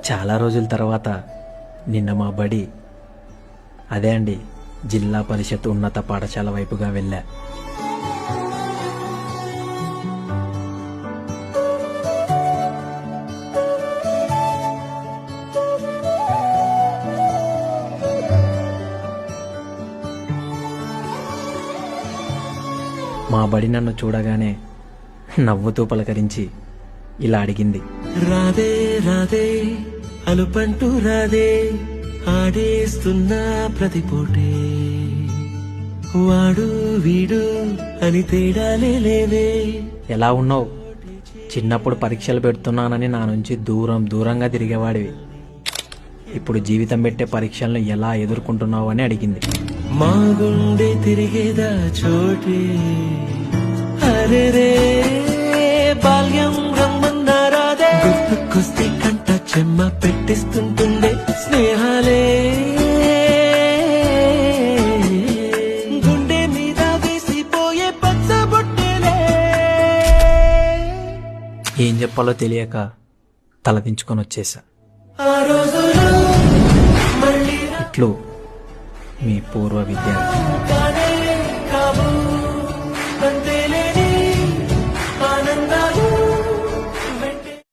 చాలా రోజుల తర్వాత నిన్న మా బడి అదే అండి జిల్లా పరిషత్ ఉన్నత పాఠశాల వైపుగా వెళ్ళా. మా బడి నన్ను చూడగానే నవ్వుతూ పలకరించి ఇలా అడిగింది, రాదే రాదే అలుపంటూ రాదే ఆడేస్తున్నా ప్రతిపోటే వాడు వీడు అని తేడాలే లేవే. ఎలా ఉన్నావు? చిన్నప్పుడు పరీక్షలు పెడుతున్నానని నా నుంచి దూరంగా తిరిగేవాడివి. ఇప్పుడు జీవితం పెట్టే పరీక్షలను ఎలా ఎదుర్కొంటున్నావు అని అడిగింది. మా గుండె తిరిగేదా చోటే అరే రే బాల్యం రమ్మన్నారాదే గుర్తుకొస్తే కంట చెమ్మ పెట్టిస్తుంటుండే స్నేహాలే గుండె మీద వేసిపోయే పచ్చబొట్టేలే. ఏం చెప్పాలో తెలియక తలదించుకొని వచ్చేసా. ఆ రోజులు మళ్ళీ ఇట్లు మీ పూర్వ విద్యార్థి.